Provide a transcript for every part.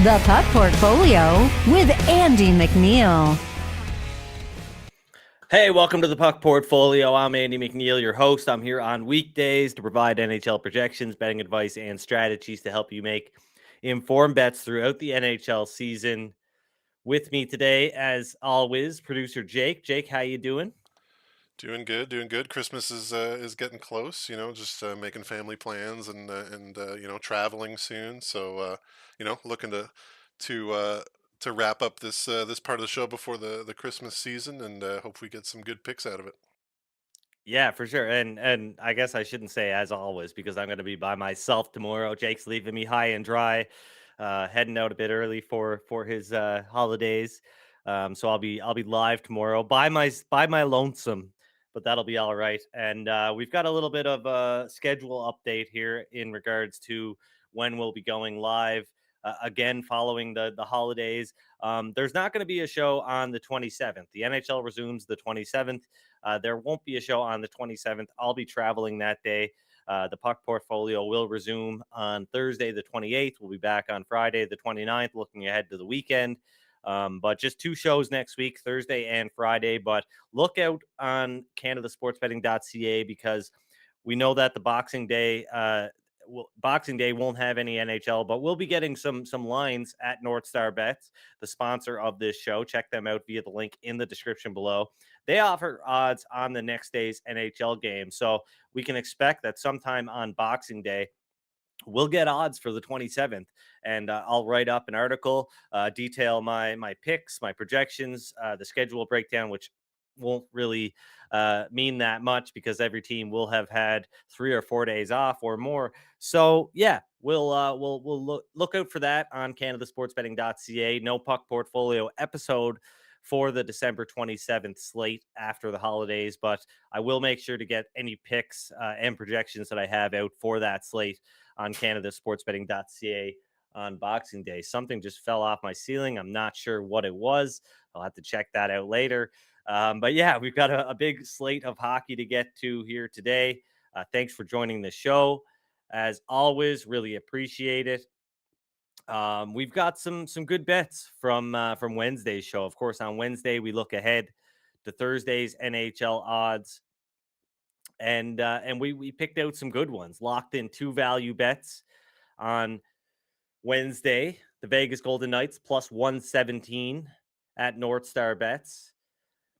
The Puck Portfolio with Andy MacNeil. Hey, welcome to the Puck Portfolio. I'm Andy MacNeil, your host. I'm here on weekdays to provide NHL projections, betting advice, and strategies to help you make informed bets throughout the NHL season. With me today, as always, producer Jake. Jake, how you doing? Doing good. Christmas is getting close. Just making family plans and traveling soon. So looking to wrap up this part of the show before the Christmas season, and hope we get some good picks out of it. Yeah, for sure. And I guess I shouldn't say as always because I'm going to be by myself tomorrow. Jake's leaving me high and dry, heading out a bit early for his holidays. So I'll be live tomorrow by my lonesome, but that'll be all right. And we've got a little bit of a schedule update here in regards to when we'll be going live. Again, following the holidays, there's not going to be a show on the 27th. The NHL resumes the 27th. There won't be a show on the 27th. I'll be traveling that day. The Puck Portfolio will resume on Thursday, the 28th. We'll be back on Friday, the 29th, looking ahead to the weekend. But just two shows next week, Thursday and Friday. But look out on CanadaSportsBetting.ca because we know that the Boxing Day won't have any NHL, but we'll be getting some lines at NorthStar Bets, the sponsor of this show. Check them out via the link in the description below. They offer odds on the next day's NHL game, so we can expect that sometime on Boxing Day we'll get odds for the 27th, and I'll write up an article, detail my picks, my projections, the schedule breakdown, which won't really mean that much because every team will have had 3 or 4 days off or more. So yeah, we'll look out for that on CanadaSportsBetting.ca. No Puck Portfolio episode for the December 27th slate after the holidays, but I will make sure to get any picks and projections that I have out for that slate on CanadaSportsBetting.ca on Boxing Day. Something just fell off my ceiling. I'm not sure what it was. I'll have to check that out later. But yeah, we've got a big slate of hockey to get to here today. Thanks for joining the show. As always, really appreciate it. We've got some good bets from Wednesday's show. Of course, on Wednesday we look ahead to Thursday's NHL odds, and we picked out some good ones. Locked in two value bets on Wednesday. The Vegas Golden Knights plus 117 at NorthStar Bets.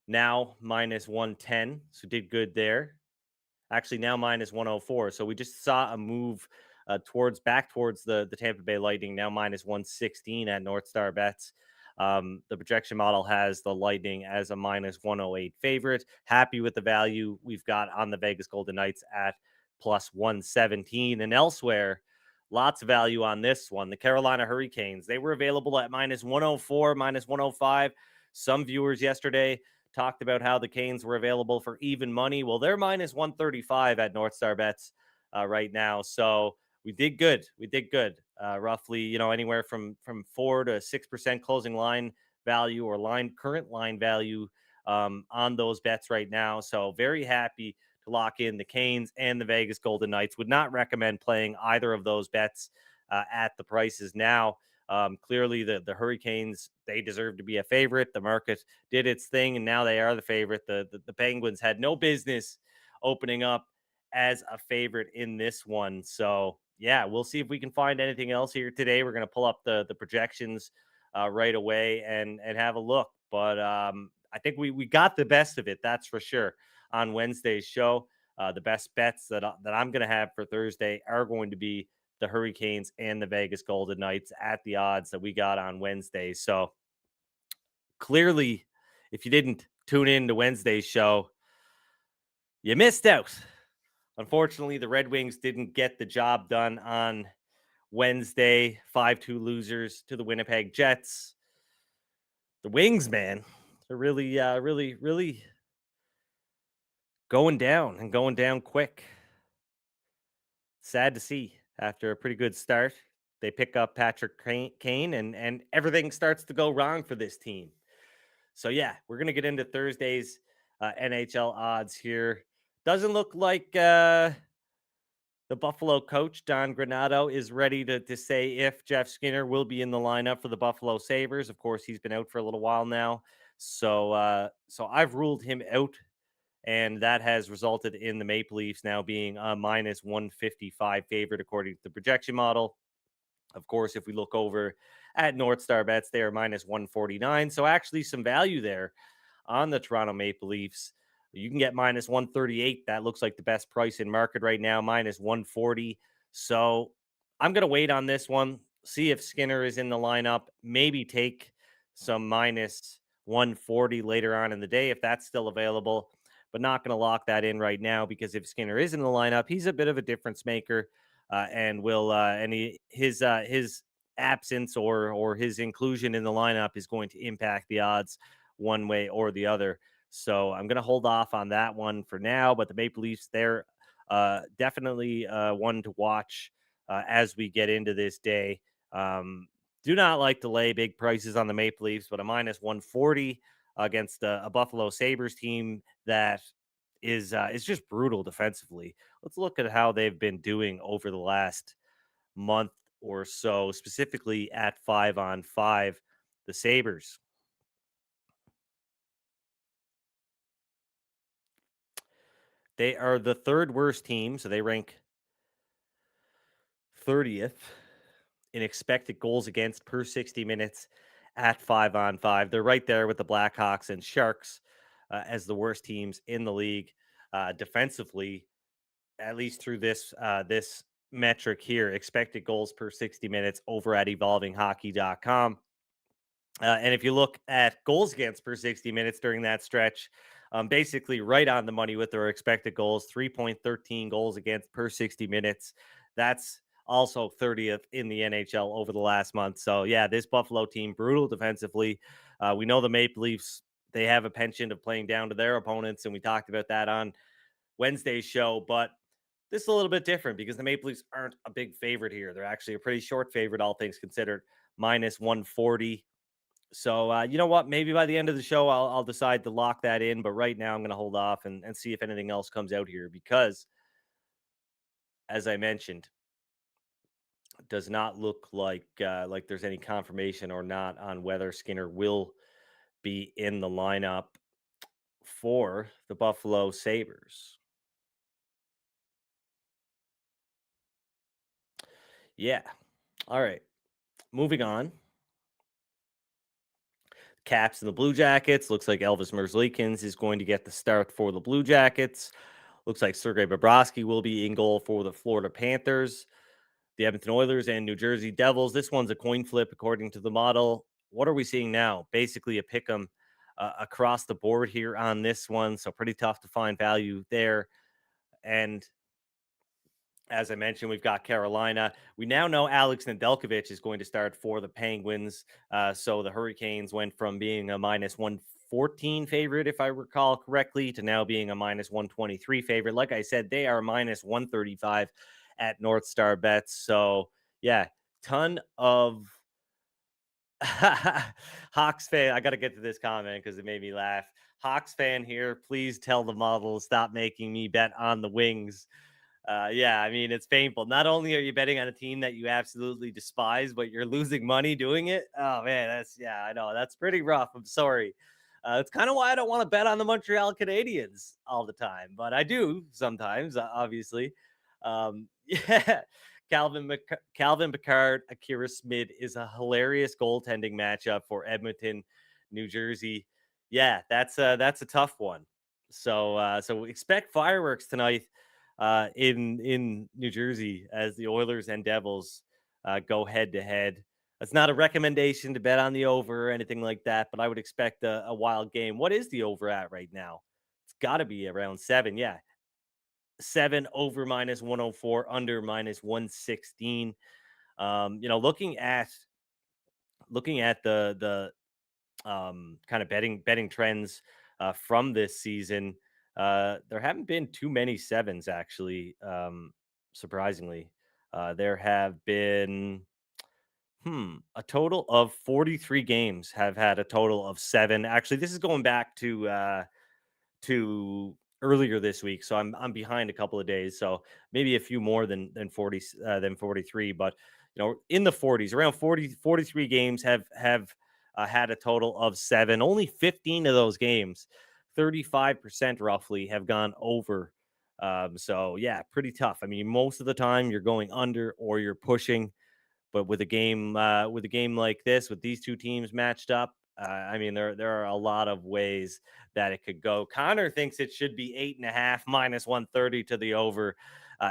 Now minus 110, so did good there. Actually, now minus 104. So we just saw a move towards the Tampa Bay Lightning, now minus 116 at NorthStar Bets. The projection model has the Lightning as a minus 108 favorite. Happy with the value we've got on the Vegas Golden Knights at plus 117. And elsewhere, lots of value on this one. The Carolina Hurricanes, they were available at minus 104, minus 105. Some viewers yesterday talked about how the Canes were available for even money. Well, they're minus 135 at NorthStar Bets right now. So we did good. Roughly, anywhere from 4 to 6% closing line value or current line value on those bets right now. So very happy to lock in the Canes and the Vegas Golden Knights. Would not recommend playing either of those bets at the prices now. Clearly, the Hurricanes, they deserve to be a favorite. The market did its thing, and now they are the favorite. The Penguins had no business opening up as a favorite in this one. So, yeah, we'll see if we can find anything else here today. We're going to pull up the projections right away and have a look. But I think we got the best of it, that's for sure, on Wednesday's show. The best bets that I'm going to have for Thursday are going to be the Hurricanes and the Vegas Golden Knights at the odds that we got on Wednesday. So clearly, if you didn't tune in to Wednesday's show, you missed out. Unfortunately, the Red Wings didn't get the job done on Wednesday. 5-2 losers to the Winnipeg Jets. The Wings, man, they're really going down quick. Sad to see. After a pretty good start, they pick up Patrick Kane, and everything starts to go wrong for this team. So, yeah, we're going to get into Thursday's NHL odds here. Doesn't look like The Buffalo coach, Don Granato, is ready to say if Jeff Skinner will be in the lineup for the Buffalo Sabres. Of course, he's been out for a little while now. So I've ruled him out, and that has resulted in the Maple Leafs now being a minus 155 favorite according to the projection model. Of course, if we look over at NorthStar Bets, they are minus 149. So actually some value there on the Toronto Maple Leafs. You can get minus 138. That looks like the best price in market right now, minus 140. So I'm going to wait on this one, see if Skinner is in the lineup, maybe take some minus 140 later on in the day if that's still available, but not going to lock that in right now because if Skinner is in the lineup, he's a bit of a difference maker and will and his absence or his inclusion in the lineup is going to impact the odds one way or the other. So I'm going to hold off on that one for now. But the Maple Leafs, they're definitely one to watch as we get into this day. Do not like to lay big prices on the Maple Leafs, but a minus 140 against a Buffalo Sabres team that is just brutal defensively. Let's look at how they've been doing over the last month or so, specifically at 5-on-5. The Sabres, they are the third worst team, so they rank 30th in expected goals against per 60 minutes at 5-on-5. They're right there with the Blackhawks and Sharks as the worst teams in the league defensively, at least through this metric here, expected goals per 60 minutes over at evolvinghockey.com. And if you look at goals against per 60 minutes during that stretch, basically right on the money with their expected goals, 3.13 goals against per 60 minutes. That's also 30th in the NHL over the last month. So, yeah, this Buffalo team, brutal defensively. We know the Maple Leafs, they have a penchant of playing down to their opponents, and we talked about that on Wednesday's show. But this is a little bit different because the Maple Leafs aren't a big favorite here. They're actually a pretty short favorite, all things considered, minus 140. So you know what? Maybe by the end of the show, I'll decide to lock that in. But right now, I'm going to hold off and see if anything else comes out here because, as I mentioned, it does not look like there's any confirmation or not on whether Skinner will be in the lineup for the Buffalo Sabres. Yeah. All right. Moving on. Caps and the Blue Jackets. Looks like Elvis Merzlikins is going to get the start for the Blue Jackets. Looks like Sergei Bobrovsky will be in goal for the Florida Panthers. The Edmonton Oilers and New Jersey Devils. This one's a coin flip according to the model. What are we seeing now? Basically a pick 'em across the board here on this one. So pretty tough to find value there. And as I mentioned, we've got Carolina. We now know Alex Nedeljkovic is going to start for the Penguins. So the Hurricanes went from being a minus 114 favorite, if I recall correctly, to now being a minus 123 favorite. Like I said, they are minus 135 at NorthStar Bets. So, yeah, ton of Hawks fan. I got to get to this comment because it made me laugh. Hawks fan here. Please tell the model stop making me bet on the Wings. Yeah, I mean, it's painful. Not only are you betting on a team that you absolutely despise, but you're losing money doing it. Oh, man, yeah, I know. That's pretty rough. I'm sorry. It's kind of why I don't want to bet on the Montreal Canadiens all the time, but I do sometimes, obviously. Yeah, Calvin Pickard, Akira Smith is a hilarious goaltending matchup for Edmonton, New Jersey. Yeah, that's a tough one. So expect fireworks tonight in New Jersey as the Oilers and Devils go head to head. That's not a recommendation to bet on the over or anything like that, but I would expect a wild game. What is the over at right now? It's got to be around 7. Yeah, 7 over minus 104, under minus 116. Looking at the kind of betting trends from this season. There haven't been too many sevens, actually. Surprisingly, there have been a total of 43 games have had a total of 7. Actually, this is going back to earlier this week, so I'm behind a couple of days. So maybe a few more than 40 than 43, but in the 40s, around 43 games have had a total of 7. Only 15 of those games, 35% roughly, have gone over. So yeah, pretty tough. I mean, most of the time you're going under or you're pushing, but with a game like this, with these two teams matched up, I mean, there are a lot of ways that it could go. Connor thinks it should be 8.5 minus 130 to the over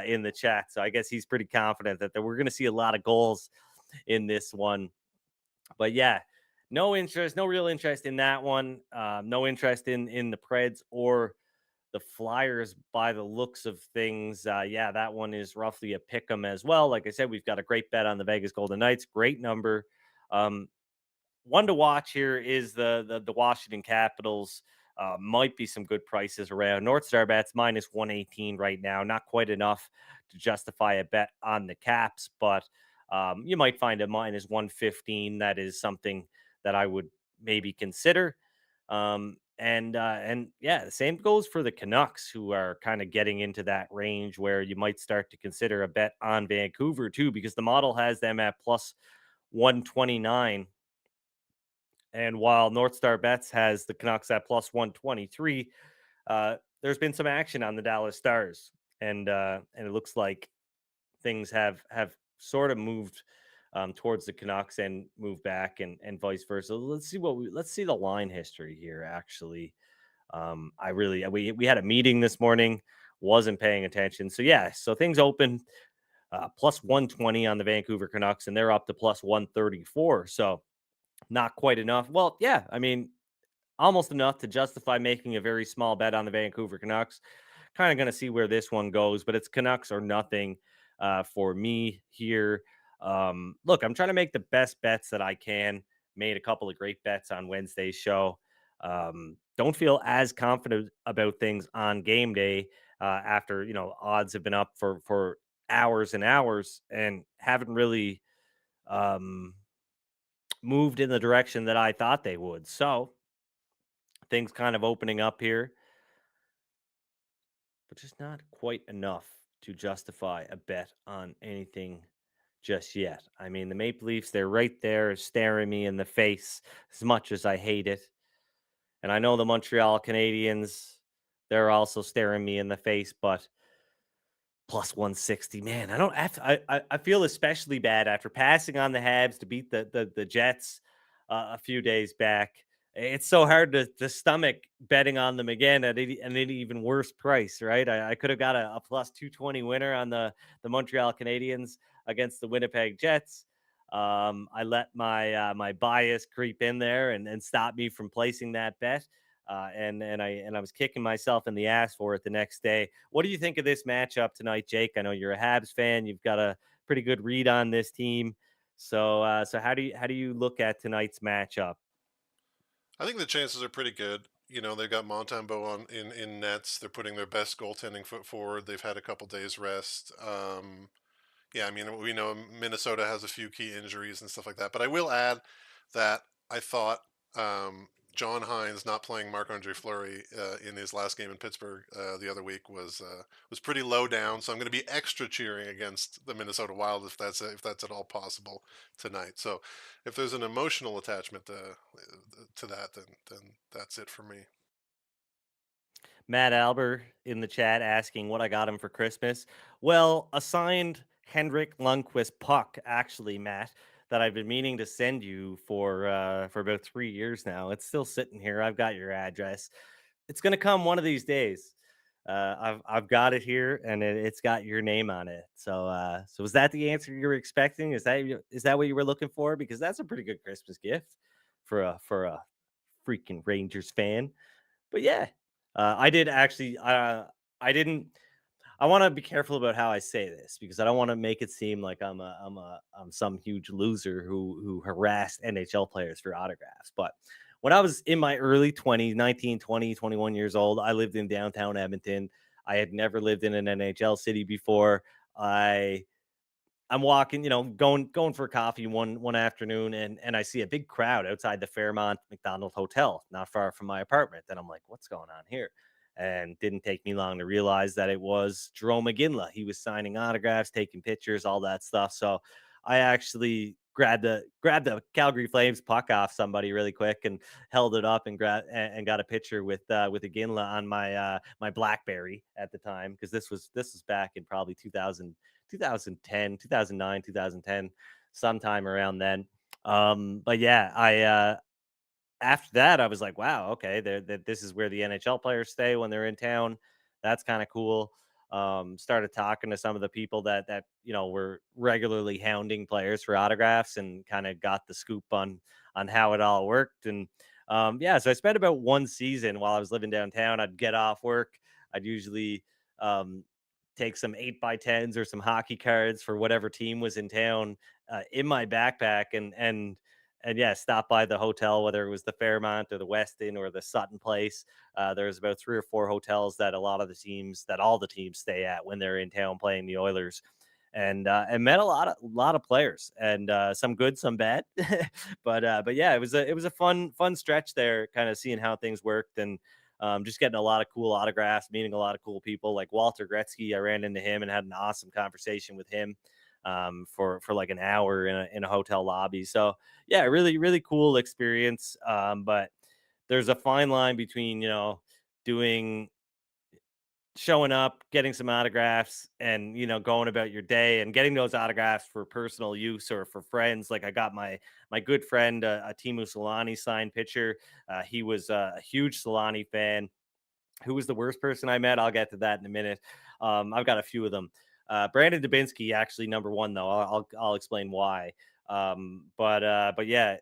in the chat. So I guess he's pretty confident that we're going to see a lot of goals in this one. But yeah, no real interest in that one. No interest in the Preds or the Flyers by the looks of things. Yeah, that one is roughly a pick 'em as well. Like I said, we've got a great bet on the Vegas Golden Knights. Great number. Um, One to watch here is the Washington Capitals. Might be some good prices around. NorthStar Bets minus 118 right now. Not quite enough to justify a bet on the Caps, but you might find a minus 115. That is something that I would maybe consider. And yeah, the same goes for the Canucks, who are kind of getting into that range where you might start to consider a bet on Vancouver too, because the model has them at plus 129. And while NorthStar Bets has the Canucks at plus 123, there's been some action on the Dallas Stars, and it looks like things have sort of moved towards the Canucks and moved back, and vice versa. Let's see the line history here. Actually, I really we had a meeting this morning, wasn't paying attention. So yeah, so things open plus 120 on the Vancouver Canucks, and they're up to plus 134. So not quite enough. Well, yeah, I mean, almost enough to justify making a very small bet on the Vancouver Canucks. Kind of going to see where this one goes, but it's Canucks or nothing for me here. Look, I'm trying to make the best bets that I can. Made a couple of great bets on Wednesday's show. Don't feel as confident about things on game day after odds have been up for hours and hours and haven't really um, moved in the direction that I thought they would. So things kind of opening up here, but just not quite enough to justify a bet on anything just yet. I mean, the Maple Leafs, they're right there staring me in the face as much as I hate it. And I know the Montreal Canadiens, they're also staring me in the face, but plus 160, man, I don't have I feel especially bad after passing on the Habs to beat the Jets a few days back. It's so hard to stomach betting on them again at an even worse price, right? I could have got a plus 220 winner on the Montreal Canadiens against the Winnipeg Jets. I let my bias creep in there and stop me from placing that bet. And I was kicking myself in the ass for it the next day. What do you think of this matchup tonight, Jake? I know you're a Habs fan. You've got a pretty good read on this team. So how do you look at tonight's matchup? I think the chances are pretty good. You know, they've got Montembeau on in nets. They're putting their best goaltending foot forward. They've had a couple days rest. Yeah, I mean, we know Minnesota has a few key injuries and stuff like that. But I will add that I thought John Hines not playing Marc-Andre Fleury in his last game in Pittsburgh the other week was pretty low down. So I'm going to be extra cheering against the Minnesota Wild if that's at all possible tonight. So if there's an emotional attachment to that, then that's it for me. Matt Albert in the chat asking what I got him for Christmas. Well, a signed Henrik Lundqvist puck, actually, Matt, that I've been meaning to send you for about 3 years now. It's still sitting here. I've got your address. It's gonna come one of these days. I've got it here, and it's got your name on it. So was that the answer you were expecting? Is that what you were looking for? Because that's a pretty good Christmas gift for a freaking Rangers fan. But yeah, I did actually. I didn't. I want to be careful about how I say this because I don't want to make it seem like I'm some huge loser who harassed NHL players for autographs. But when I was in my early 20s, 19, 20, 21 years old, I lived in downtown Edmonton. I had never lived in an NHL city before. I I'm walking, going for coffee one afternoon, and I see a big crowd outside the Fairmont McDonald Hotel, not far from my apartment. And I'm like, what's going on here? and didn't take me long to realize that it was Jerome McGinley. He was signing autographs, taking pictures, all that stuff. So I actually grabbed the Calgary Flames puck off somebody really quick and held it up and got a picture with Iginla on my BlackBerry at the time, because this was back in probably 2010, 2009, 2010, sometime around then. But yeah, I after that, I was like, wow, okay, this is where the NHL players stay when they're in town. That's kind of cool. Started talking to some of the people that were regularly hounding players for autographs, and kind of got the scoop on how it all worked. And yeah, so I spent about one season while I was living downtown. I'd get off work. I'd usually um, take some 8x10s or some hockey cards for whatever team was in town in my backpack, and yeah, stop by the hotel, whether it was the Fairmont or the Westin or the Sutton Place. There's about 3 or 4 hotels that all the teams stay at when they're in town playing the Oilers, and met a lot of players, and some good, some bad. But yeah, it was a fun stretch there, kind of seeing how things worked, and just getting a lot of cool autographs, meeting a lot of cool people like Walter Gretzky. I ran into him and had an awesome conversation with him for like an hour in a hotel lobby. So yeah, really, really cool experience. But there's a fine line between, doing showing up, getting some autographs, and going about your day and getting those autographs for personal use or for friends. Like I got my good friend a Timu Solani signed pitcher. He was a huge Solani fan. Who was the worst person I met? I'll get to that in a minute. I've got a few of them. Brandon Dubinsky, actually number one though. I'll explain why. But yeah.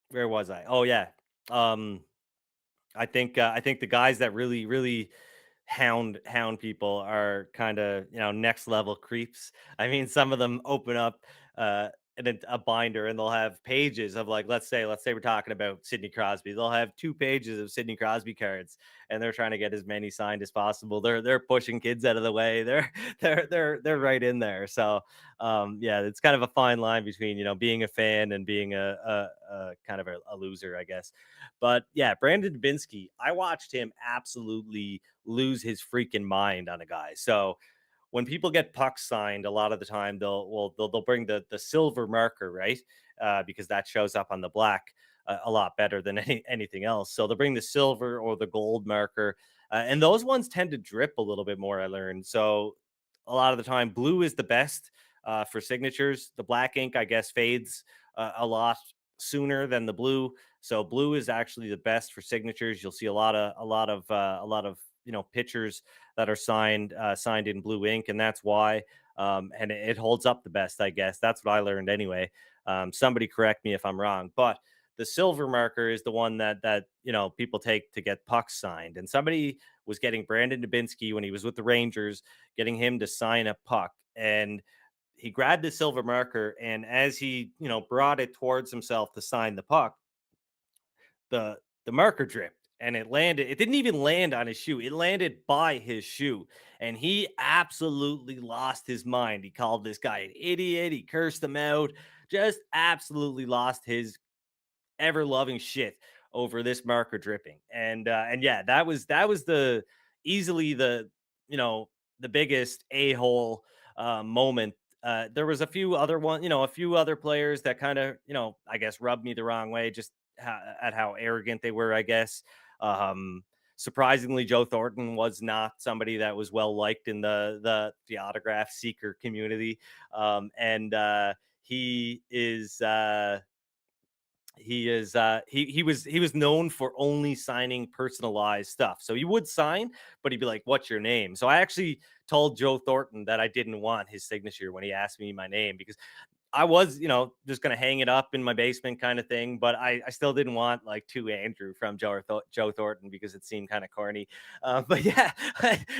Where was I? Oh yeah. Um, I think the guys that really hound people are kind of next level creeps. I mean, some of them open up uh a binder, and they'll have pages of, like, let's say we're talking about Sidney Crosby. They'll have 2 pages of Sidney Crosby cards, and they're trying to get as many signed as possible. They're pushing kids out of the way. They're right in there. So yeah, it's kind of a fine line between being a fan and being a kind of a loser, I guess. But yeah, Brandon Dubinsky, I watched him absolutely lose his freaking mind on a guy. So when people get pucks signed, a lot of the time they'll bring the silver marker, right? Because that shows up on the black a lot better than anything else. So they'll bring the silver or the gold marker, and those ones tend to drip a little bit more, I learned. So a lot of the time, blue is the best for signatures. The black ink, I guess, fades a lot sooner than the blue. So blue is actually the best for signatures. You'll see a lot of pitchers that are signed in blue ink, and that's why. And it holds up the best, I guess. That's what I learned anyway. Somebody correct me if I'm wrong, but the silver marker is the one that people take to get pucks signed. And somebody was getting Brandon Dubinsky when he was with the Rangers, getting him to sign a puck, and he grabbed the silver marker, and as he brought it towards himself to sign the puck, the marker dripped, and it didn't even land on his shoe, it landed by his shoe, and he absolutely lost his mind. He called this guy an idiot, he cursed him out, just absolutely lost his ever loving shit over this marker dripping. And yeah, that was the easily you know the biggest a-hole moment. There was a few other players that kind of I guess rubbed me the wrong way, just at how arrogant they were, I guess. um Surprisingly, Joe Thornton was not somebody that was well liked in the autograph seeker community. And he is he was known for only signing personalized stuff. So he would sign, but he'd be like, "What's your name?" So I actually told Joe Thornton that I didn't want his signature when he asked me my name, because I was, just gonna hang it up in my basement kind of thing. But I still didn't want like to Andrew from Joe Thornton, because it seemed kind of corny. But yeah,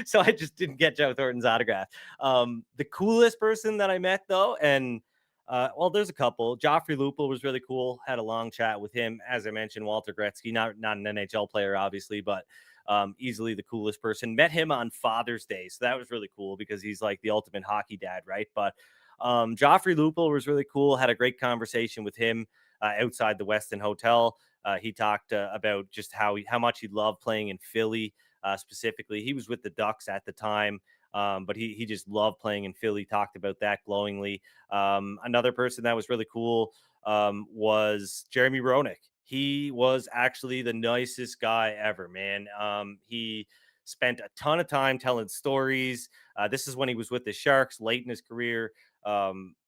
so I just didn't get Joe Thornton's autograph. The coolest person that I met though, and well, there's a couple. Joffrey Lupul was really cool. Had a long chat with him. As I mentioned, Walter Gretzky, not an NHL player, obviously, but easily the coolest person. Met him on Father's Day, so that was really cool because he's like the ultimate hockey dad, right? But Joffrey Lupul was really cool. Had a great conversation with him outside the Westin Hotel. He talked about just how much he loved playing in Philly. Specifically, he was with the Ducks at the time, but he just loved playing in Philly. Talked about that glowingly. Another person that was really cool was Jeremy Roenick. He was actually the nicest guy ever, man. He spent a ton of time telling stories. This is when he was with the Sharks late in his career.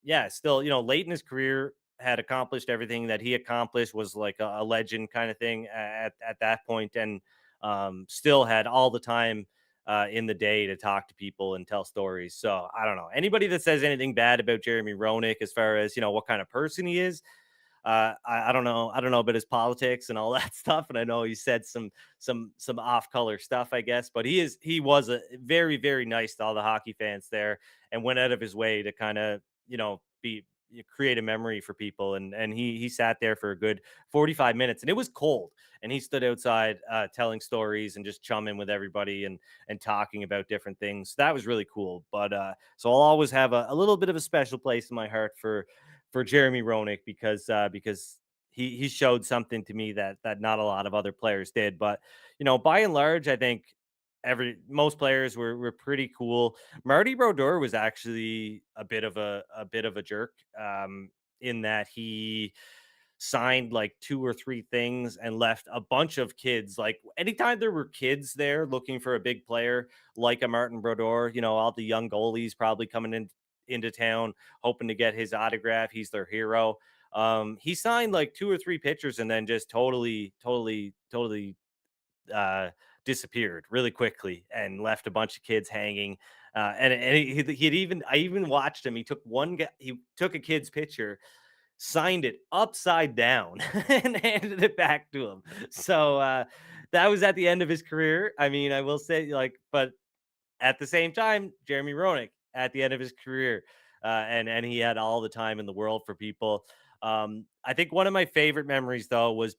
Yeah, still, late in his career, had accomplished everything that he accomplished, was like a legend kind of thing at that point, and still had all the time in the day to talk to people and tell stories. So I don't know anybody that says anything bad about Jeremy Roenick as far as what kind of person he is. I don't know. I don't know about his politics and all that stuff. And I know he said some off color stuff, I guess. But he was a very very nice to all the hockey fans there, and went out of his way to kind of be create a memory for people. And he sat there for a good 45 minutes, and it was cold, and he stood outside telling stories and just chumming with everybody and talking about different things. That was really cool. But so I'll always have a little bit of a special place in my heart for Jeremy Roenick because he showed something to me that not a lot of other players did. But by and large, I think every most players were pretty cool. Marty Brodeur was actually a bit of a jerk, in that he signed like two or three things and left a bunch of kids. Like anytime there were kids there looking for a big player like a Martin Brodeur, all the young goalies probably coming into town hoping to get his autograph. He's their hero. He signed like two or three pitchers and then just totally uh, disappeared really quickly and left a bunch of kids hanging. And he'd even I even watched him. He took a kid's picture, signed it upside down and handed it back to him. So that was at the end of his career. I mean, I will say, like, but at the same time, Jeremy Roenick at the end of his career, and he had all the time in the world for people. I think one of my favorite memories though was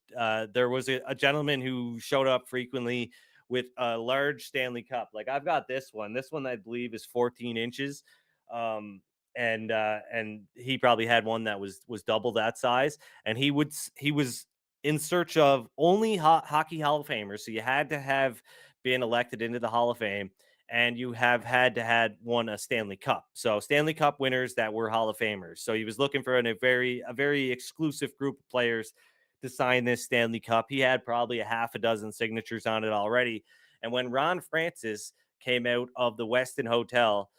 there was a gentleman who showed up frequently with a large Stanley Cup. Like I've got this one. This one I believe is 14 inches. Um, and he probably had one that was double that size, and he was in search of only hockey Hall of Famers. So you had to have been elected into the Hall of Fame, and you have had to had won a Stanley Cup. So Stanley Cup winners that were Hall of Famers. So he was looking for a very exclusive group of players to sign this Stanley Cup. He had probably a half a dozen signatures on it already. And when Ron Francis came out of the Westin Hotel,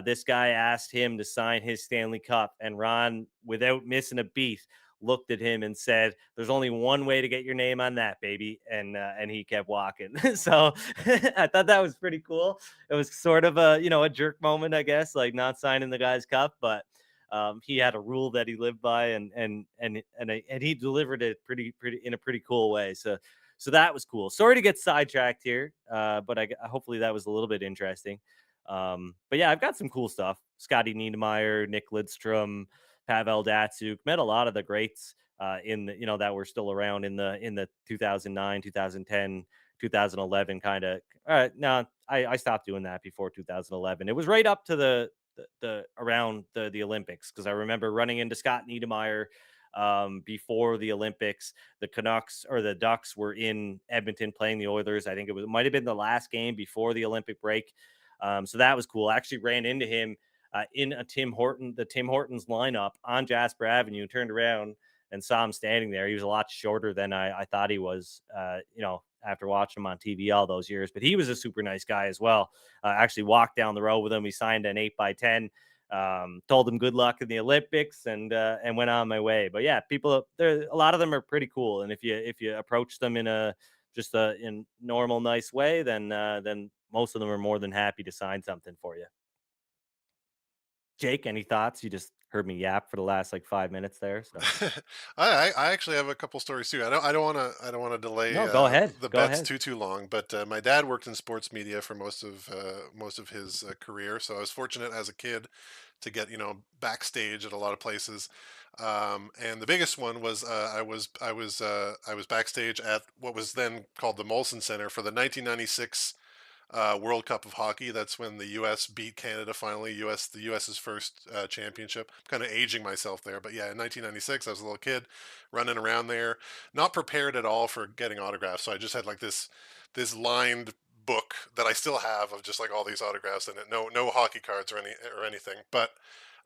this guy asked him to sign his Stanley Cup, and Ron, without missing a beat, looked at him and said, "There's only one way to get your name on that, baby," and he kept walking. So I thought that was pretty cool. It was sort of a jerk moment, I guess, like not signing the guy's cup, but he had a rule that he lived by, and he delivered it pretty in a pretty cool way. So that was cool. Sorry to get sidetracked here, but hopefully that was a little bit interesting. But yeah, I've got some cool stuff. Scotty Niedermayer, Nick Lidstrom, Pavel Datsuk, met a lot of the greats in the, that were still around in the 2009, 2010, 2011 kind of. All right, no, I stopped doing that before 2011. It was right up to the around the Olympics, because I remember running into Scott Niedermayer before the Olympics. The Canucks or the Ducks were in Edmonton playing the Oilers. I think it might have been the last game before the Olympic break. So that was cool. I actually ran into him in the Tim Hortons lineup on Jasper Avenue, turned around and saw him standing there. He was a lot shorter than I thought he was, after watching him on TV all those years. But he was a super nice guy as well. Actually walked down the road with him. We signed an 8x10. Told him good luck in the Olympics, and went on my way. But yeah, a lot of them are pretty cool. And if you approach them in in normal, nice way, then most of them are more than happy to sign something for you. Jake, any thoughts? You just heard me yap for the last like 5 minutes there. So I actually have a couple stories too. I don't want to delay no, go ahead. the Go bets ahead. too long. But my dad worked in sports media for most of his career, so I was fortunate as a kid to get backstage at a lot of places. And the biggest one was I was backstage at what was then called the Molson Center for the 1996 World Cup of Hockey. That's when the U.S. beat Canada finally. The U.S.'s first championship. I'm kind of aging myself there, but yeah, in 1996, I was a little kid running around there, not prepared at all for getting autographs. So I just had like this lined book that I still have of just like all these autographs in it. No hockey cards or anything. But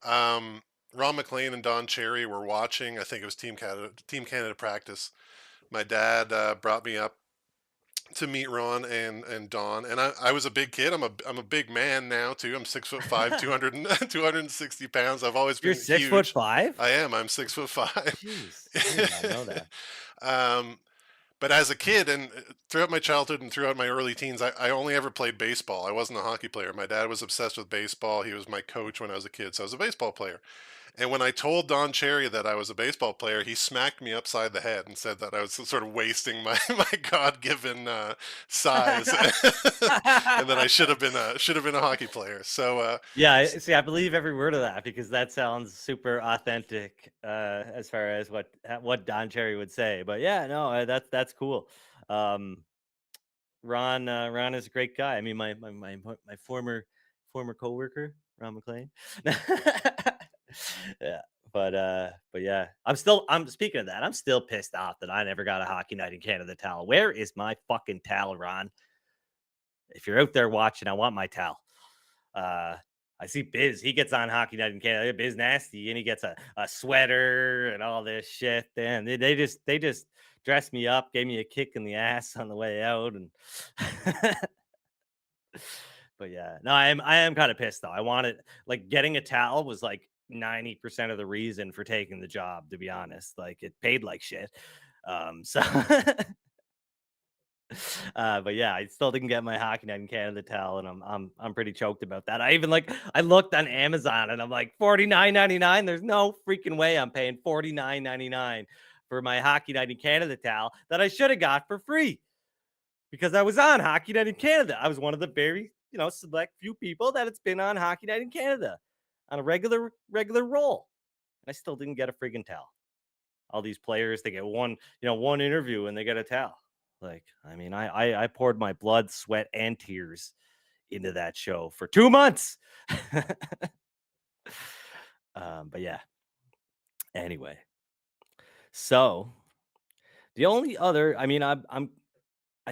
Ron McLean and Don Cherry were watching. I think it was Team Canada practice. My dad brought me up to meet Ron and Don, and I was a big kid. I'm a big man now too. I'm 6'5", 260 pounds. I've always You're been six foot huge. five? I am. I'm 6'5". Jeez, I did not know that. um, but as a kid and throughout my childhood and throughout my early teens, I only ever played baseball. I wasn't a hockey player. My dad was obsessed with baseball. He was my coach when I was a kid, so I was a baseball player. And when I told Don Cherry that I was a baseball player, he smacked me upside the head and said that I was sort of wasting my God-given size, and that I should have been a hockey player. So Yeah, see, I believe every word of that because that sounds super authentic as far as what Don Cherry would say. But yeah, no, that's cool. Um, Ron is a great guy. I mean, my former coworker, Ron McLean. Yeah, but yeah, I'm speaking of that. I'm still pissed off that I never got a Hockey Night in Canada towel. Where is my fucking towel, Ron? If you're out there watching, I want my towel. Uh, I see Biz. He gets on Hockey Night in Canada. Biz nasty, and he gets a sweater and all this shit. And they just dressed me up, gave me a kick in the ass on the way out, and but yeah, no, I am kind of pissed though. I wanted like getting a towel was like 90% of the reason for taking the job. To be honest, like it paid like shit. So but yeah, I still didn't get my Hockey Night in Canada towel, and I'm pretty choked about that. I looked on Amazon and I'm like $49.99. There's no freaking way I'm paying $49.99 for my Hockey Night in Canada towel that I should have got for free because I was on Hockey Night in Canada. I was one of the very select few people that it's been on Hockey Night in Canada on a regular roll, and I still didn't get a friggin' towel. All these players, they get one interview and they get a towel. Like, I mean, I poured my blood, sweat, and tears into that show for 2 months. But yeah. Anyway, so the only other, I mean, I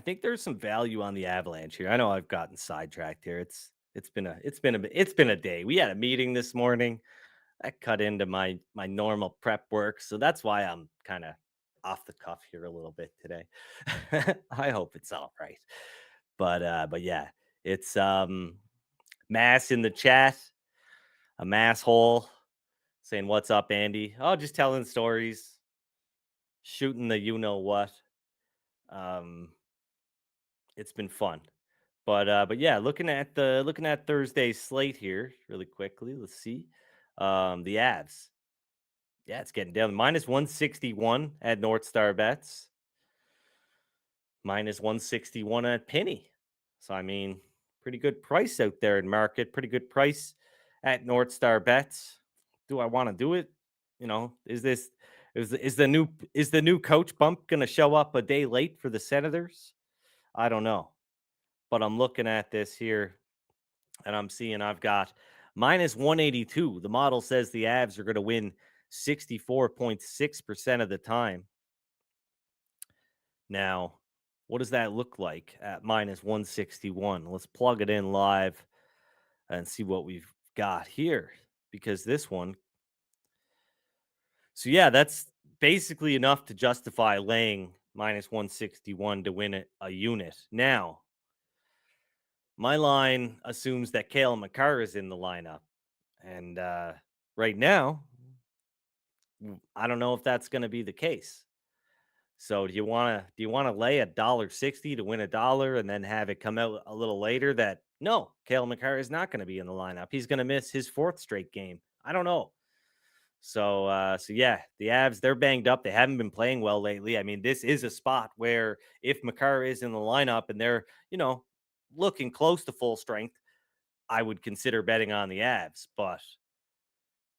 think there's some value on the Avalanche here. I know I've gotten sidetracked here. It's been a day. We had a meeting this morning. I cut into my normal prep work, so that's why I'm kind of off the cuff here a little bit today. I hope it's all right. But yeah, it's Mass in the chat, a mass hole saying what's up, Andy? Oh, just telling stories, shooting the you know what. Um, it's been fun. But yeah, looking at Thursday's slate here really quickly. Let's see. The Avs. Yeah, it's getting down. Minus 161 at NorthStar Bets. Minus 161 at Penny. So, I mean, pretty good price out there in market. Pretty good price at NorthStar Bets. Do I want to do it? Is the new coach bump going to show up a day late for the Senators? I don't know. But I'm looking at this here and I'm seeing I've got minus 182. The model says the Avs are going to win 64.6% of the time. Now, what does that look like at minus 161? Let's plug it in live and see what we've got here because this one. So, yeah, that's basically enough to justify laying minus 161 to win a unit. Now, my line assumes that Cale McCarr is in the lineup. And right now, I don't know if that's going to be the case. So do you want to lay $1.60 to win $1 and then have it come out a little later that no, Cale McCarr is not going to be in the lineup. He's going to miss his fourth straight game. I don't know. So yeah, the Avs, they're banged up. They haven't been playing well lately. I mean, this is a spot where if McCarr is in the lineup and they're, looking close to full strength, I would consider betting on the Avs, but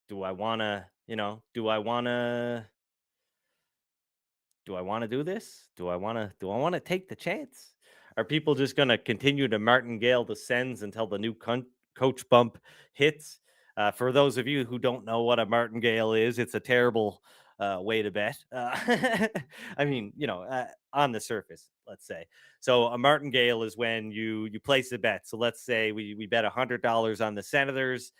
do I want to, do I want to do this? Do I want to take the chance? Are people just going to continue to martingale the Sens until the new coach bump hits? For those of you who don't know what a martingale is, it's a terrible way to bet. I mean, on the surface, let's say. So a martingale is when you place a bet. So let's say we bet $100 on the Senators,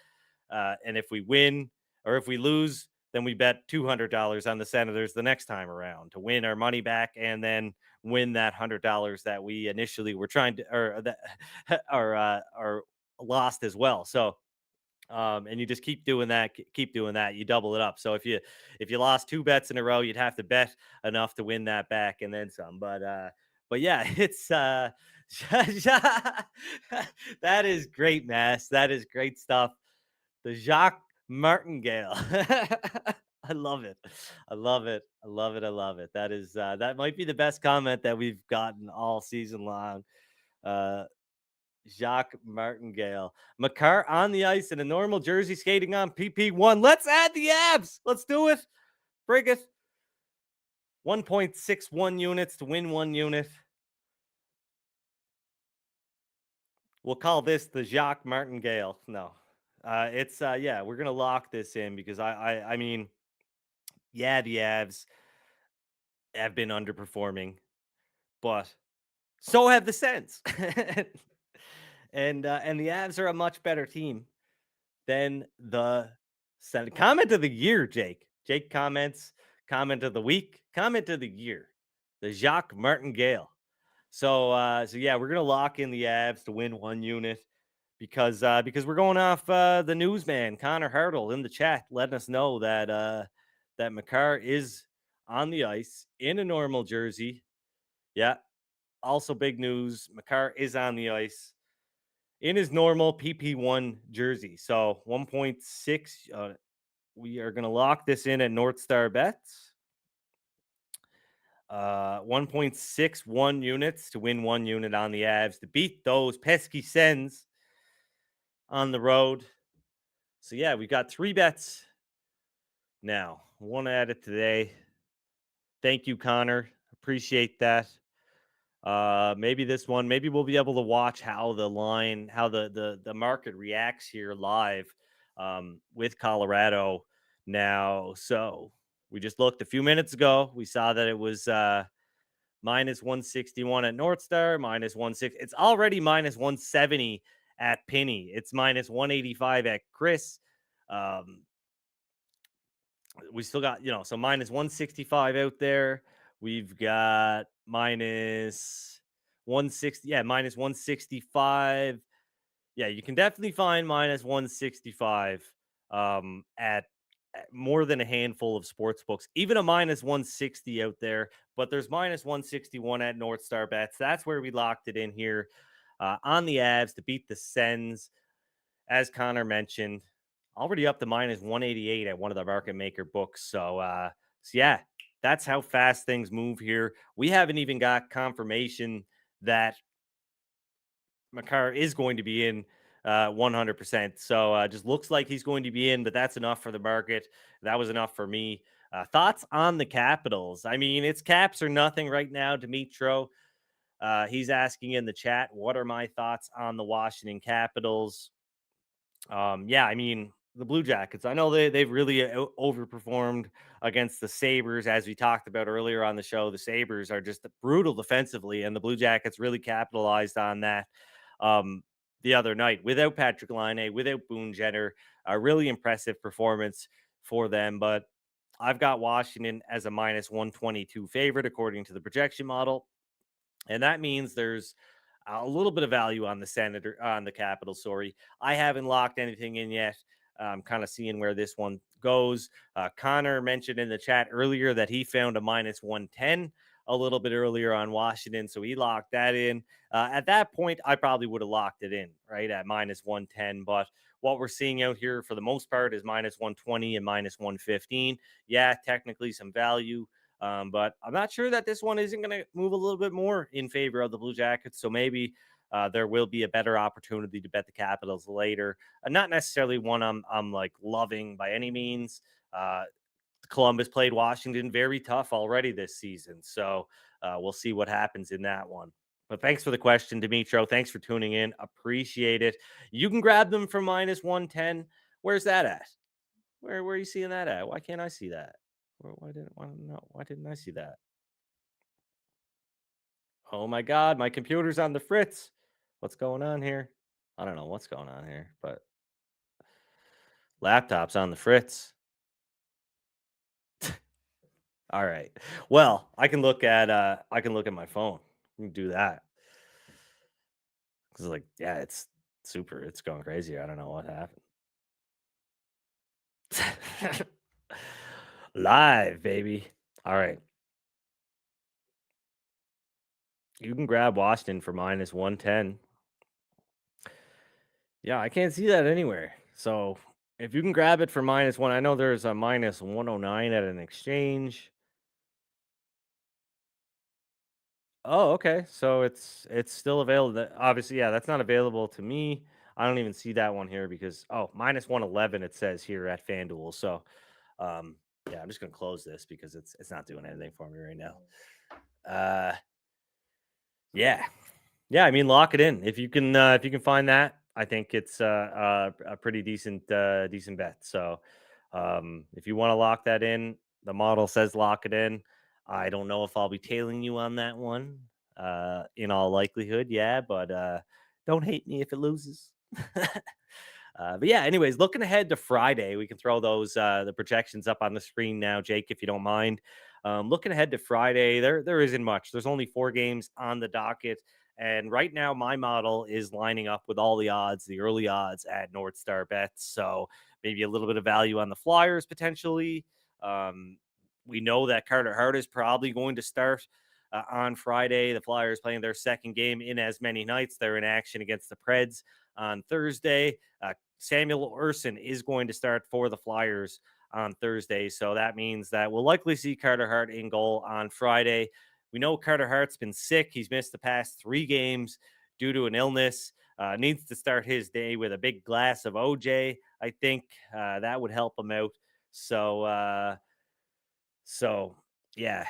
and if we win or if we lose, then we bet $200 on the Senators the next time around to win our money back, and then win that $100 that we initially were trying to, or that or lost as well. So and you just keep doing that, keep doing that. You double it up. So if you lost 2 bets in a row, you'd have to bet enough to win that back and then some. But yeah, it's that is great, Mass. That is great stuff. The Jacques Martingale. I love it. I love it. I love it. I love it. That is that might be the best comment that we've gotten all season long. Uh Jacques Martingale. Makar on the ice in a normal jersey skating on PP1. Let's add the abs. Let's do it. Bring it. 1.61 units to win 1 unit. We'll call this the Jacques Martingale. No. It's yeah, we're gonna lock this in because I mean, yeah, the Avs have been underperforming, but so have the Sens. And the Avs are a much better team than the Sens. Comment of the year, Jake. Jake comments, comment of the week, comment of the year. The Jacques Martingale. So yeah, we're gonna lock in the Avs to win 1 unit because we're going off the newsman Connor Hartle in the chat, letting us know that Makar is on the ice in a normal jersey. Yeah, also big news. Makar is on the ice in his normal PP1 jersey. So 1.6. We are going to lock this in at NorthStar Bets. 1.61 units to win 1 unit on the Avs to beat those pesky Sens on the road. So yeah, we've got 3 bets now. One added today. Thank you, Connor. Appreciate that. Maybe this one, maybe we'll be able to watch how the line, how the market reacts here live with Colorado now. So we just looked a few minutes ago. We saw that it was minus 161 at North Star, minus 160. It's already minus 170 at Penny. It's minus 185 at Chris. We still got, so minus 165 out there. We've got minus 160. Yeah, minus 165. Yeah, you can definitely find minus 165 at more than a handful of sports books, even a minus 160 out there. But there's minus 161 at NorthStar Bets. That's where we locked it in here on the Avs to beat the Sens, as Connor mentioned. Already up to minus 188 at one of the market maker books. So yeah, that's how fast things move here. We haven't even got confirmation that Makar is going to be in 100%. So just looks like he's going to be in, but that's enough for the market. That was enough for me. Thoughts on the Capitals? I mean, it's caps or nothing right now, Dimitro. He's asking in the chat, what are my thoughts on the Washington Capitals? Yeah, I mean, the Blue Jackets, I know they've really overperformed against the Sabres, as we talked about earlier on the show. The Sabres are just brutal defensively, and the Blue Jackets really capitalized on that the other night without Patrick Laine, without Boone Jenner. A really impressive performance for them, but I've got Washington as a minus 122 favorite according to the projection model, and that means there's a little bit of value on the Capitals. Sorry, I haven't locked anything in yet. I'm kind of seeing where this one goes. Connor mentioned in the chat earlier that he found a minus 110 a little bit earlier on Washington, so he locked that in. At that point, I probably would have locked it in right at minus 110. But what we're seeing out here for the most part is minus 120 and minus 115. Yeah, technically some value. But I'm not sure that this one isn't going to move a little bit more in favor of the Blue Jackets. So maybe there will be a better opportunity to bet the Capitals later. Not necessarily one I'm like loving by any means. Columbus played Washington very tough already this season. So we'll see what happens in that one. But thanks for the question, Dimitro. Thanks for tuning in. Appreciate it. You can grab them for minus 110. Where's that at? Where are you seeing that at? Why can't I see that? Why didn't I see that? Oh my god, my computer's on the fritz. What's going on here? I don't know what's going on here, but laptop's on the fritz. All right. Well, I can look at my phone. You can do that. Cuz like, yeah, it's super. It's going crazy. I don't know what happened. Live, baby. All right. You can grab Washington for minus 110. Yeah, I can't see that anywhere. So if you can grab it for minus one, I know there's a minus 109 at an exchange. Oh, okay. So it's still available. Obviously, yeah, that's not available to me. I don't even see that one here because minus 111 it says here at FanDuel. So yeah, I'm just gonna close this because it's not doing anything for me right now. Yeah. Yeah, I mean, lock it in if you can find that. I think it's a pretty decent bet. So, if you want to lock that in, the model says lock it in. I don't know if I'll be tailing you on that one. In all likelihood, yeah, but don't hate me if it loses. But yeah, anyways, looking ahead to Friday, we can throw those the projections up on the screen now, Jake, if you don't mind. Looking ahead to Friday, there isn't much. There's only 4 games on the docket, and right now my model is lining up with all the odds, the early odds at NorthStar Bets. So maybe a little bit of value on the Flyers potentially. Um, we know that Carter Hart is probably going to start on Friday. The Flyers playing their second game in as many nights. They're in action against the Preds on Thursday. Samuel Urson is going to start for the Flyers on Thursday. So that means that we'll likely see Carter Hart in goal on Friday. We know Carter Hart's been sick. He's missed the past 3 games due to an illness. Needs to start his day with a big glass of OJ. I think that would help him out. So yeah,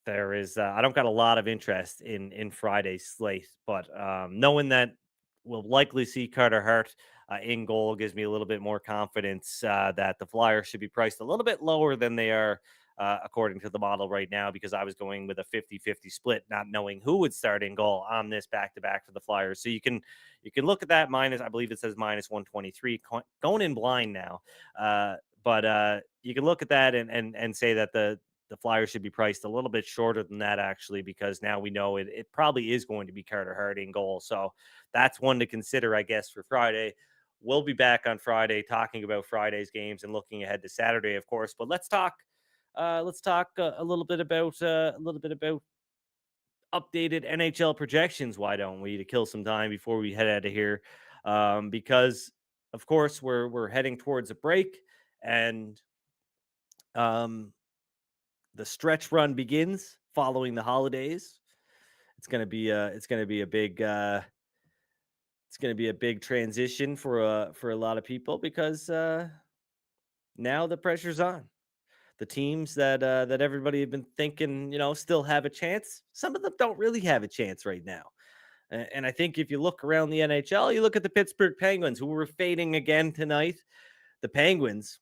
there is. I don't got a lot of interest in Friday's slate, but knowing that we'll likely see Carter Hart in goal gives me a little bit more confidence that the Flyers should be priced a little bit lower than they are according to the model right now, because I was going with a 50-50 split, not knowing who would start in goal on this back-to-back for the Flyers. So you can look at that minus, I believe it says minus 123, going in blind now. But you can look at that and say that the Flyers should be priced a little bit shorter than that, actually, because now we know it probably is going to be Carter Hart in goal. So that's one to consider, I guess, for Friday. We'll be back on Friday talking about Friday's games and looking ahead to Saturday, of course. But let's talk a little bit about updated NHL projections. Why don't we, to kill some time before we head out of here? Because of course we're heading towards a break, and um, the stretch run begins following the holidays. It's gonna be a big transition for a lot of people, because now the pressure's on. The teams that everybody had been thinking, still have a chance. Some of them don't really have a chance right now. And I think if you look around the NHL, you look at the Pittsburgh Penguins, who were fading again tonight. The Penguins,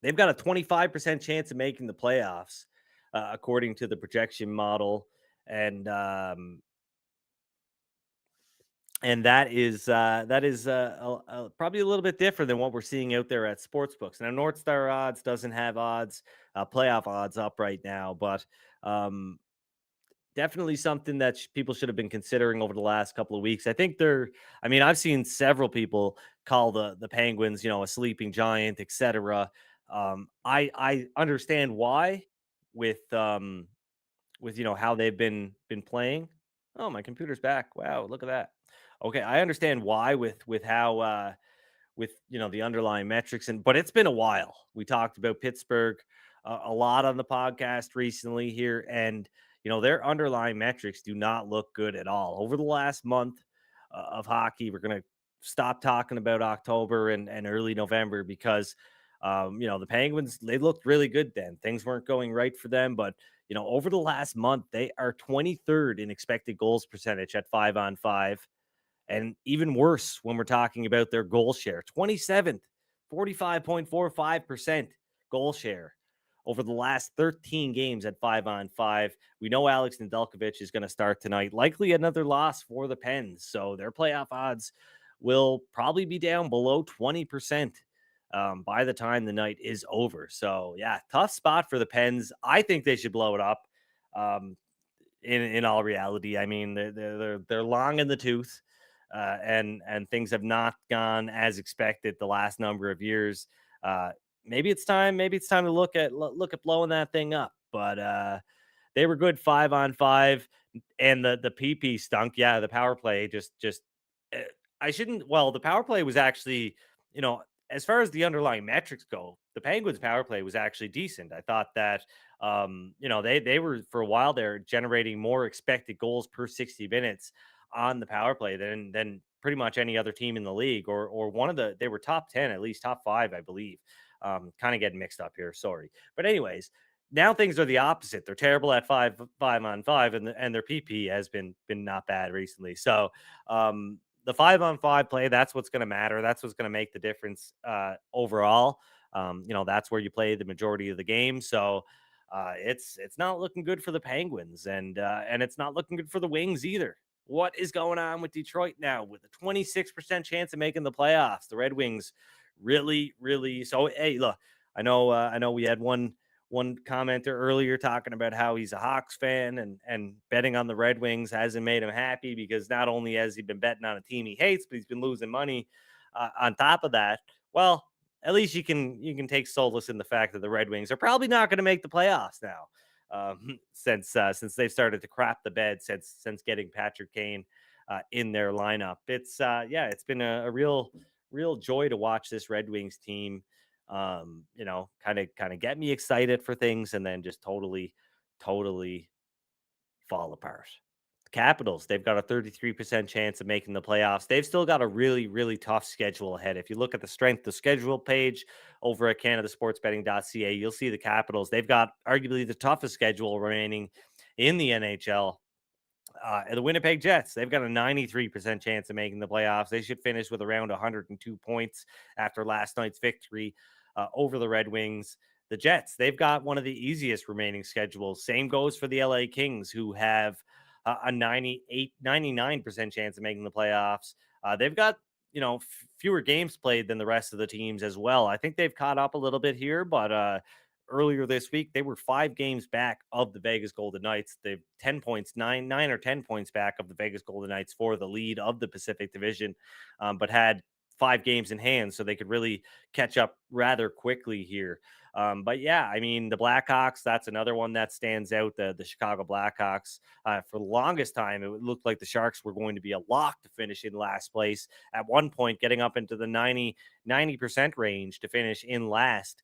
they've got a 25% chance of making the playoffs, according to the projection model. And that is probably a little bit different than what we're seeing out there at sportsbooks. Now, NorthStar Odds doesn't have playoff odds up right now, but definitely something that people should have been considering over the last couple of weeks. I mean, I've seen several people call the Penguins, a sleeping giant, etc. I understand why with how they've been playing. Oh, my computer's back. Wow, look at that. Okay, I understand why with how with the underlying metrics, but it's been a while. We talked about Pittsburgh a lot on the podcast recently here, and their underlying metrics do not look good at all over the last month of hockey. We're going to stop talking about October and early November, because the Penguins, they looked really good then. Things weren't going right for them, but Over the last month, they are 23rd in expected goals percentage at 5-on-5. And even worse when we're talking about their goal share, 27th, 45.45% goal share over the last 13 games at 5-on-5. We know Alex Nedeljkovic is going to start tonight, likely another loss for the Pens. So their playoff odds will probably be down below 20% by the time the night is over. So, yeah, tough spot for the Pens. I think they should blow it up. Um, in all reality, I mean, they're long in the tooth, and things have not gone as expected the last number of years. Uh, maybe it's time. Maybe it's time to look at blowing that thing up. But they were good 5-on-5, and the PP stunk. Yeah, the power play just uh, I shouldn't. Well, the power play was actually, you know, as far as the underlying metrics go, the Penguins power play was actually decent. I thought that they were for a while there generating more expected goals per 60 minutes on the power play than pretty much any other team in the league, or one of they were top 10, at least top 5, I believe. Kind of getting mixed up here, sorry. But anyways, now things are the opposite. They're terrible at 5-on-5, and their PP has been not bad recently. So the 5-on-5 play, that's what's going to matter. That's what's going to make the difference overall. That's where you play the majority of the game. So it's not looking good for the Penguins, and it's not looking good for the Wings either. What is going on with Detroit now with a 26% chance of making the playoffs? The Red Wings really, really. So hey, look, I know we had one commenter earlier talking about how he's a Hawks fan, and betting on the Red Wings hasn't made him happy because not only has he been betting on a team he hates, but he's been losing money on top of that. Well, at least you can take solace in the fact that the Red Wings are probably not going to make the playoffs now, since they've started to crap the bed since getting Patrick Kane in their lineup. It's been a real joy to watch this Red Wings team. Kind of get me excited for things and then just totally fall apart. The Capitals, they've got a 33% chance of making the playoffs. They've still got a really, really tough schedule ahead. If you look at the strength of schedule page over at canadasportsbetting.ca, you'll see the Capitals. They've got arguably the toughest schedule remaining in the NHL. And the Winnipeg Jets, they've got a 93% chance of making the playoffs. They should finish with around 102 points after last night's victory over the Red Wings. The Jets, they've got one of the easiest remaining schedules. Same goes for the LA Kings, who have a 99% chance of making the playoffs. They've got, fewer games played than the rest of the teams as well. I think they've caught up a little bit here, but earlier this week, they were 5 games back of the Vegas Golden Knights. They've 10 points, 9 or 10 points back of the Vegas Golden Knights for the lead of the Pacific Division, but had 5 games in hand, so they could really catch up rather quickly here. But yeah, I mean, the Blackhawks, that's another one that stands out. The Chicago Blackhawks, for the longest time, it looked like the Sharks were going to be a lock to finish in last place. At one point, getting up into the 90% range to finish in last.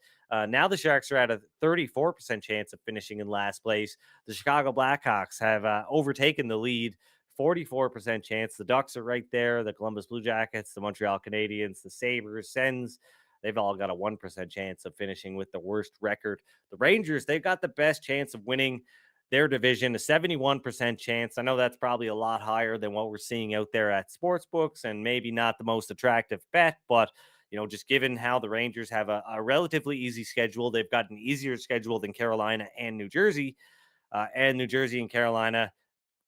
Now the Sharks are at a 34% chance of finishing in last place. The Chicago Blackhawks have overtaken the lead, 44% chance. The Ducks are right there. The Columbus Blue Jackets, the Montreal Canadiens, the Sabres, Sens, they've all got a 1% chance of finishing with the worst record. The Rangers, they've got the best chance of winning their division, a 71% chance. I know that's probably a lot higher than what we're seeing out there at sports books, and maybe not the most attractive bet, but just given how the Rangers have a relatively easy schedule, they've got an easier schedule than Carolina and New Jersey, and New Jersey and Carolina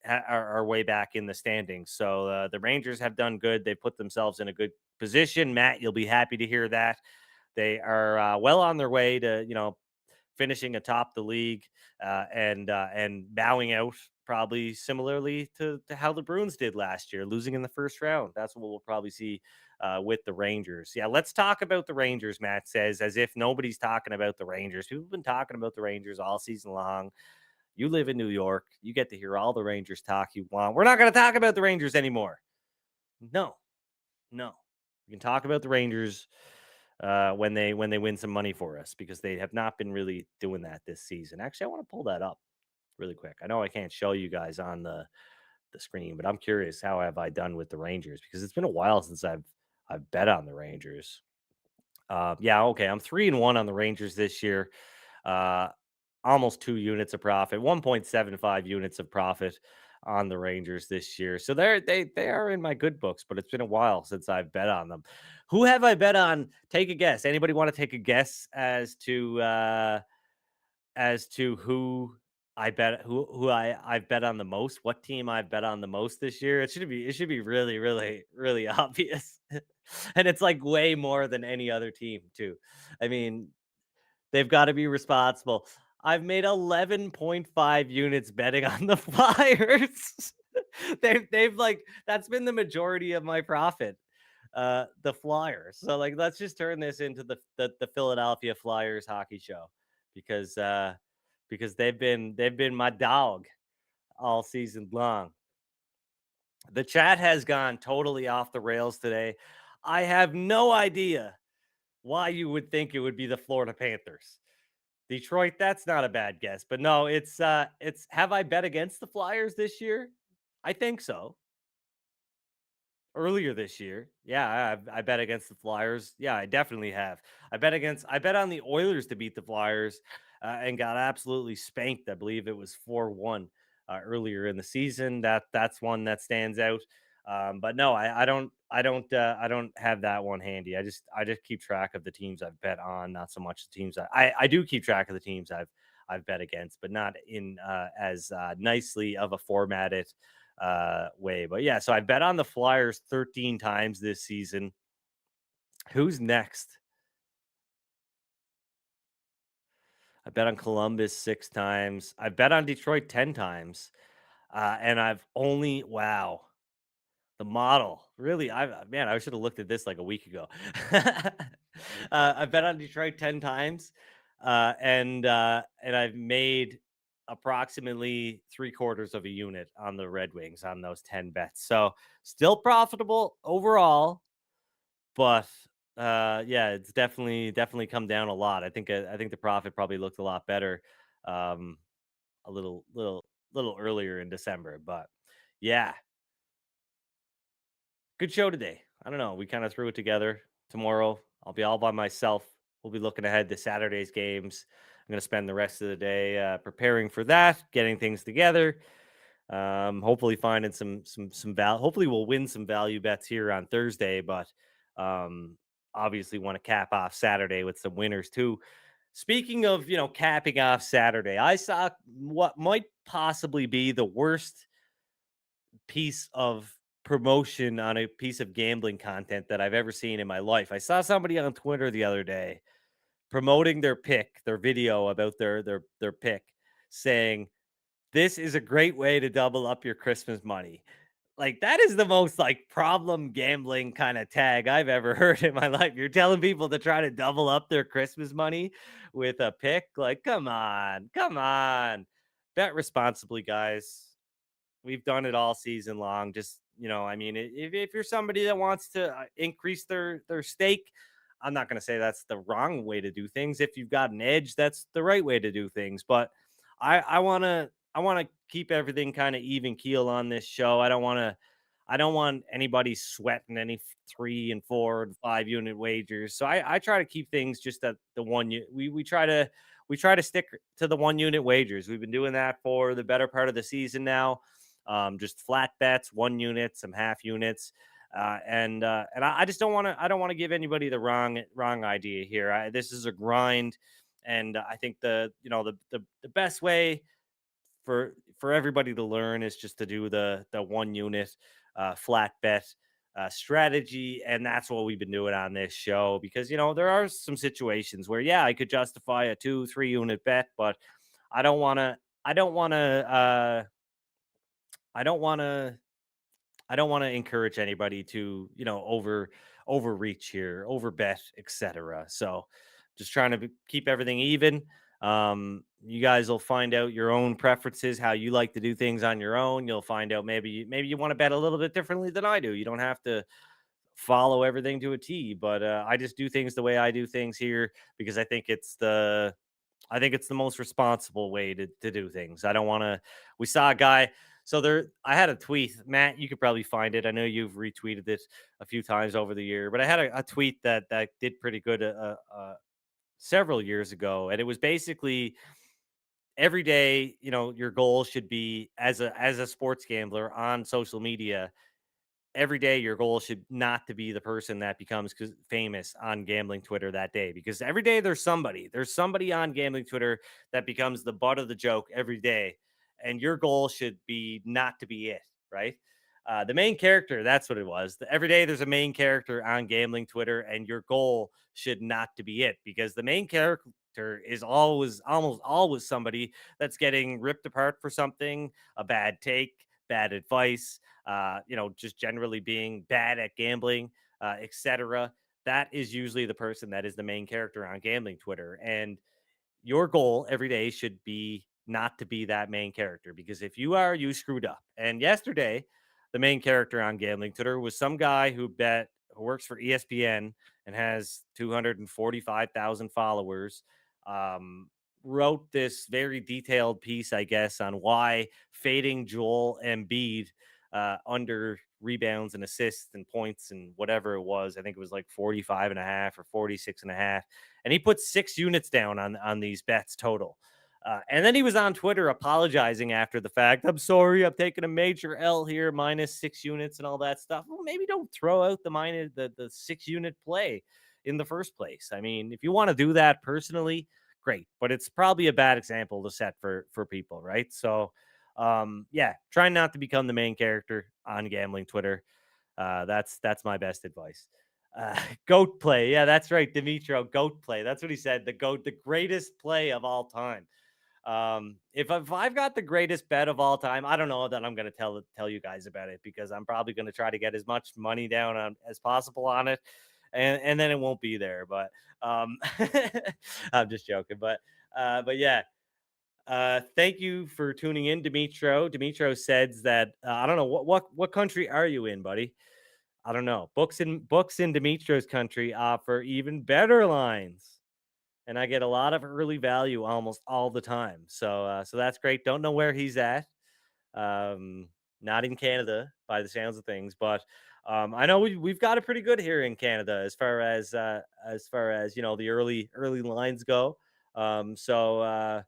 are way back in the standings. So the Rangers have done good. They've put themselves in a good position. Matt, you'll be happy to hear that. They are well on their way to, finishing atop the league, and bowing out probably similarly to how the Bruins did last year, losing in the first round. That's what we'll probably see with the Rangers. Yeah, let's talk about the Rangers, Matt says, as if nobody's talking about the Rangers. We've been talking about the Rangers all season long. You live in New York. You get to hear all the Rangers talk you want. We're not going to talk about the Rangers anymore. No. We can talk about the Rangers when they win some money for us, because they have not been really doing that this season. Actually, I want to pull that up really quick. I know I can't show you guys on the screen, but I'm curious, how have I done with the Rangers, because it's been a while since I've bet on the Rangers. Yeah, okay. I'm 3-1 on the Rangers this year. Uh, almost 2 units of profit, 1.75 units of profit on the Rangers this year. So they are in my good books, but it's been a while since I've bet on them. Who have I bet on? Take a guess. Anybody want to take a guess as to who I bet who I've bet on the most? What team I've bet on the most this year? It should be really, really, really obvious. And it's like way more than any other team, too. I mean, they've got to be responsible. I've made 11.5 units betting on the Flyers. They've like that's been the majority of my profit. The Flyers. So like let's just turn this into the Philadelphia Flyers hockey show because they've been my dog all season long. The chat has gone totally off the rails today. I have no idea why you would think it would be the Florida Panthers. Detroit, that's not a bad guess. But no, it's have I bet against the Flyers this year? I think so. Earlier this year. Yeah, I bet against the Flyers. Yeah, I definitely have. I bet on the Oilers to beat the Flyers and got absolutely spanked. I believe it was 4-1 earlier in the season. That's one that stands out. But no, I don't have that one handy. I just keep track of the teams I've bet on, not so much the teams I do keep track of the teams I've bet against, but not in as nicely of a formatted way. But yeah, so I bet on the Flyers 13 times this season. Who's next? I bet on Columbus 6 times. I bet on Detroit 10 times. And I've only the model. Really, I should have looked at this like a week ago. I bet on Detroit 10 times. And I've made approximately 3/4 of a unit on the Red Wings on those 10 bets. So still profitable overall, but yeah, it's definitely come down a lot. I think the profit probably looked a lot better um a little earlier in December, but yeah, good show today. I don't know. We kind of threw it together. Tomorrow, I'll be all by myself. We'll be looking ahead to Saturday's games. I'm going to spend the rest of the day preparing for that, getting things together. Hopefully, finding some value. Hopefully, we'll win some value bets here on Thursday, but um, obviously, want to cap off Saturday with some winners too. Speaking of, capping off Saturday, I saw what might possibly be the worst piece of promotion on a piece of gambling content that I've ever seen in my life. I saw somebody on Twitter the other day promoting their video about their pick, saying this is a great way to double up your Christmas money. Like that is the most like problem gambling kind of tag I've ever heard in my life. You're telling people to try to double up their Christmas money with a pick? Like, come on, come on. Bet responsibly, guys. We've done it all season long. Just, I mean, if you're somebody that wants to increase their stake, I'm not going to say that's the wrong way to do things. If you've got an edge, that's the right way to do things. But I want to keep everything kind of even keel on this show. I don't want anybody sweating any 3 and 4 and 5 unit wagers. So I try to keep things just at the one. We try to stick to the 1 unit wagers. We've been doing that for the better part of the season now. Just flat bets, 1 unit, some half units. And I just don't want to. I don't want to give anybody the wrong idea here. This is a grind, and I think the best way for everybody to learn is just to do the 1 unit flat bet strategy, and that's what we've been doing on this show. Because there are some situations where I could justify a 2-3 unit bet, but I don't want to. I don't want to. I don't want to. I don't want to encourage anybody to, overreach here, overbet, etc. So, just trying to keep everything even. You guys will find out your own preferences, how you like to do things on your own. You'll find out maybe you want to bet a little bit differently than I do. You don't have to follow everything to a T, but I just do things the way I do things here because I think it's the most responsible way to do things. I don't want to. We saw a guy. So I had a tweet, Matt. You could probably find it. I know you've retweeted it a few times over the year, but I had a tweet that did pretty good several years ago, and it was basically every day, your goal should be as a sports gambler on social media. Every day your goal should not to be the person that becomes famous on gambling Twitter that day, because every day there's somebody on gambling Twitter that becomes the butt of the joke every day, and your goal should be not to be it, right? The main character, that's what it was. Every day there's a main character on gambling Twitter, and your goal should not to be it, because the main character is almost always somebody that's getting ripped apart for something, a bad take, bad advice, just generally being bad at gambling, etc. That is usually the person that is the main character on gambling Twitter. And your goal every day should be not to be that main character, because if you are, you screwed up. And yesterday, the main character on gambling Twitter was some guy who works for ESPN and has 245,000 followers. Um, Wrote this very detailed piece, I guess, on why fading Joel Embiid under rebounds and assists and points and whatever it was. I think it was like 45 and a half or 46 and a half. And he put 6 units down on these bets total. And then he was on Twitter apologizing after the fact. I'm sorry, I'm taking a major L here, minus 6 units and all that stuff. Well, maybe don't throw out the 6 unit play in the first place. I mean, if you want to do that personally, great, but it's probably a bad example to set for people, right? So, yeah, try not to become the main character on gambling Twitter. That's my best advice. Goat play. Yeah, that's right. Dimitro, goat play. That's what he said. The greatest play of all time. If I've got the greatest bet of all time, I don't know that I'm going to tell you guys about it, because I'm probably going to try to get as much money down on as possible on it, and then it won't be there. But I'm just joking. But yeah. Thank you for tuning in, Dimitro. Dimitro says that I don't know what country are you in, buddy? I don't know. Books in Dimitro's country offer even better lines, and I get a lot of early value almost all the time. So that's great. Don't know where he's at. Um, Not in Canada by the sounds of things, but I know we've got it pretty good here in Canada as far as the early lines go. So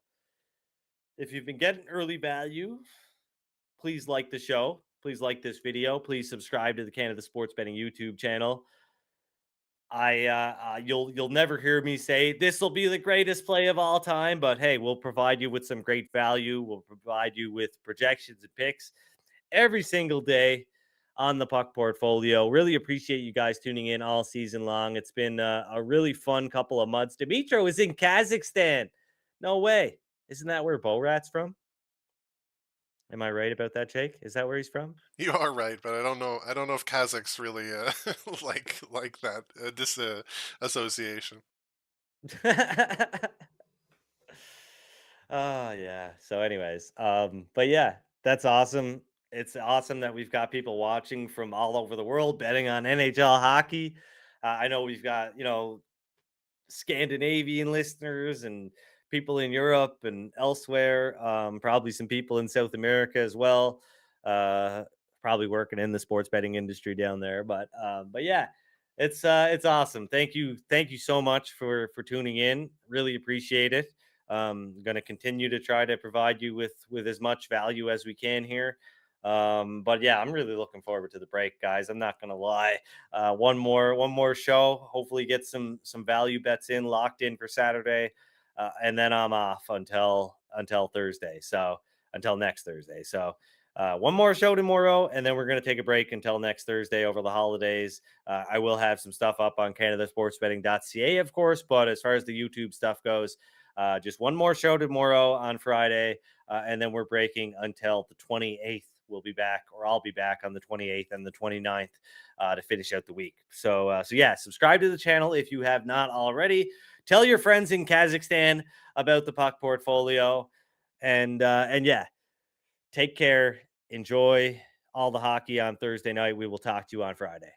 if you've been getting early value, please like the show. Please like this video. Please subscribe to the Canada Sports Betting YouTube channel. You'll never hear me say this will be the greatest play of all time, but hey, we'll provide you with some great value. We'll provide you with projections and picks every single day on the puck portfolio. Really appreciate you guys tuning in all season long. It's been a really fun couple of months. Dimitro is in Kazakhstan. No way. Isn't that where Borat's from? Am I right about that, Jake? Is that where he's from? You are right, but I don't know. I don't know if Kazakhs really like that this association. Oh yeah. So, anyways, but yeah, that's awesome. It's awesome that we've got people watching from all over the world betting on NHL hockey. I know we've got Scandinavian listeners and people in Europe and elsewhere. Probably some people in South America as well. Uh, Probably working in the sports betting industry down there. But yeah, it's awesome. Thank you so much for tuning in. Really appreciate it. Going to continue to try to provide you with as much value as we can here. But yeah, I'm really looking forward to the break, guys. I'm not gonna lie. One more show. Hopefully, get some value bets locked in for Saturday, and then I'm off until Thursday. So until next Thursday. So. One more show tomorrow, and then we're going to take a break until next Thursday over the holidays. I will have some stuff up on CanadaSportsBetting.ca, of course, but as far as the YouTube stuff goes, just one more show tomorrow on Friday, and then we're breaking until the 28th. We'll be back, or I'll be back on the 28th and the 29th to finish out the week. So yeah, subscribe to the channel if you have not already. Tell your friends in Kazakhstan about the puck portfolio, and yeah, take care. Enjoy all the hockey on Thursday night. We will talk to you on Friday.